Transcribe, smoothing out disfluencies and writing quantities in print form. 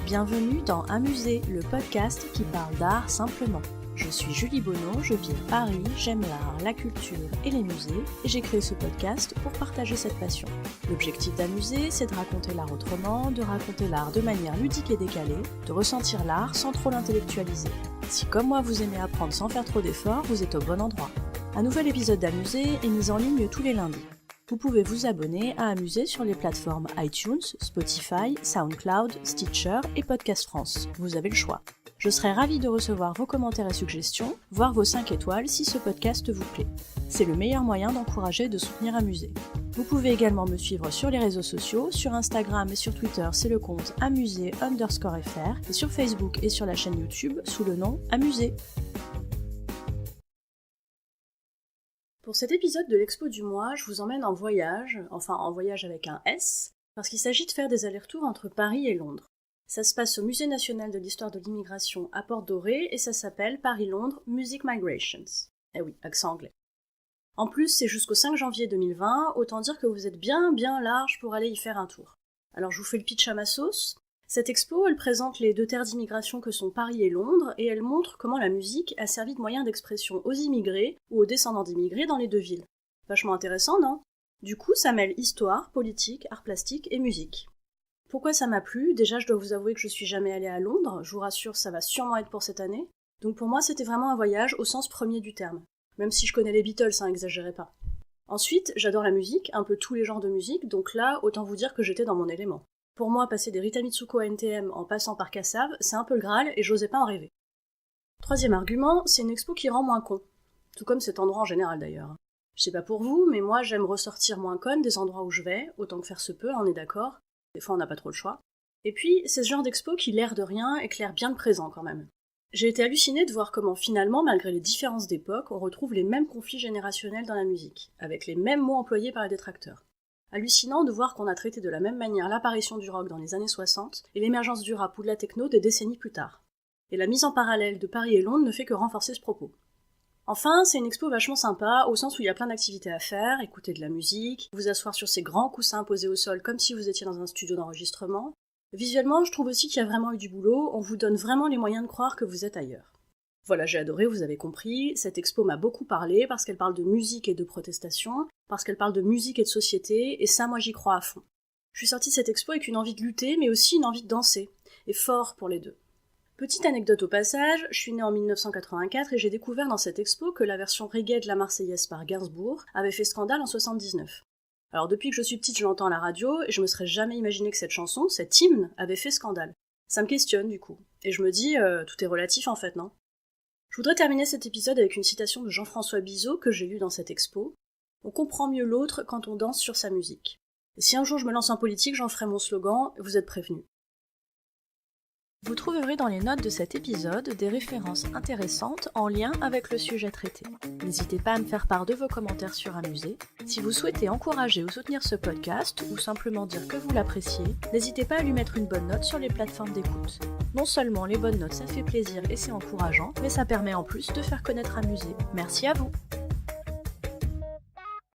Bienvenue dans Amuser, le podcast qui parle d'art simplement. Je suis Julie Bonneau, je vis à Paris, j'aime l'art, la culture et les musées, et j'ai créé ce podcast pour partager cette passion. L'objectif d'Amuser, c'est de raconter l'art autrement, de raconter l'art de manière ludique et décalée, de ressentir l'art sans trop l'intellectualiser. Si comme moi vous aimez apprendre sans faire trop d'efforts, vous êtes au bon endroit. Un nouvel épisode d'Amuser est mis en ligne tous les lundis. Vous pouvez vous abonner à Amuser sur les plateformes iTunes, Spotify, SoundCloud, Stitcher et Podcast France. Vous avez le choix. Je serai ravie de recevoir vos commentaires et suggestions, voire vos 5 étoiles si ce podcast vous plaît. C'est le meilleur moyen d'encourager et de soutenir Amuser. Vous pouvez également me suivre sur les réseaux sociaux, sur Instagram et sur Twitter c'est le compte amuser_fr et sur Facebook et sur la chaîne YouTube sous le nom Amuser. Pour cet épisode de l'Expo du mois, je vous emmène en voyage avec un S, parce qu'il s'agit de faire des allers-retours entre Paris et Londres. Ça se passe au Musée national de l'histoire de l'immigration à Port-Doré et ça s'appelle Paris-Londres Music Migrations. Eh oui, accent anglais. En plus, c'est jusqu'au 5 janvier 2020, autant dire que vous êtes bien large pour aller y faire un tour. Alors je vous fais le pitch à ma sauce. Cette expo, elle présente les deux terres d'immigration que sont Paris et Londres, et elle montre comment la musique a servi de moyen d'expression aux immigrés ou aux descendants d'immigrés dans les deux villes. Vachement intéressant, non ? Du coup, ça mêle histoire, politique, art plastique et musique. Pourquoi ça m'a plu ? Déjà, je dois vous avouer que je suis jamais allée à Londres, je vous rassure, ça va sûrement être pour cette année. Donc pour moi, c'était vraiment un voyage au sens premier du terme. Même si je connais les Beatles, exagérez pas. Ensuite, j'adore la musique, un peu tous les genres de musique, donc là, autant vous dire que j'étais dans mon élément. Pour moi, passer des Rita Mitsuko à NTM en passant par Kassav, c'est un peu le Graal et j'osais pas en rêver. Troisième argument, c'est une expo qui rend moins con. Tout comme cet endroit en général d'ailleurs. Je sais pas pour vous, mais moi j'aime ressortir moins conne des endroits où je vais, autant que faire se peut, on est d'accord. Des fois on n'a pas trop le choix. Et puis, c'est ce genre d'expo qui, l'air de rien, éclaire bien le présent quand même. J'ai été hallucinée de voir comment finalement, malgré les différences d'époque, on retrouve les mêmes conflits générationnels dans la musique, avec les mêmes mots employés par les détracteurs. Hallucinant de voir qu'on a traité de la même manière l'apparition du rock dans les années 60 et l'émergence du rap ou de la techno des décennies plus tard. Et la mise en parallèle de Paris et Londres ne fait que renforcer ce propos. Enfin, c'est une expo vachement sympa, au sens où il y a plein d'activités à faire, écouter de la musique, vous asseoir sur ces grands coussins posés au sol comme si vous étiez dans un studio d'enregistrement. Visuellement, je trouve aussi qu'il y a vraiment eu du boulot, on vous donne vraiment les moyens de croire que vous êtes ailleurs. Voilà, j'ai adoré, vous avez compris, cette expo m'a beaucoup parlé parce qu'elle parle de musique et de protestation, parce qu'elle parle de musique et de société, et ça moi j'y crois à fond. Je suis sortie de cette expo avec une envie de lutter, mais aussi une envie de danser, et fort pour les deux. Petite anecdote au passage, je suis née en 1984 et j'ai découvert dans cette expo que la version reggae de la Marseillaise par Gainsbourg avait fait scandale en 79. Alors depuis que je suis petite, je l'entends à la radio, et je me serais jamais imaginé que cette chanson, cet hymne, avait fait scandale. Ça me questionne du coup, et je me dis, tout est relatif en fait, non ? Je voudrais terminer cet épisode avec une citation de Jean-François Bizot que j'ai lue dans cette expo. On comprend mieux l'autre quand on danse sur sa musique. Et si un jour je me lance en politique, j'en ferai mon slogan, vous êtes prévenus. Vous trouverez dans les notes de cet épisode des références intéressantes en lien avec le sujet traité. N'hésitez pas à me faire part de vos commentaires sur Amuser. Si vous souhaitez encourager ou soutenir ce podcast, ou simplement dire que vous l'appréciez, n'hésitez pas à lui mettre une bonne note sur les plateformes d'écoute. Non seulement les bonnes notes ça fait plaisir et c'est encourageant, mais ça permet en plus de faire connaître Amuser. Merci à vous!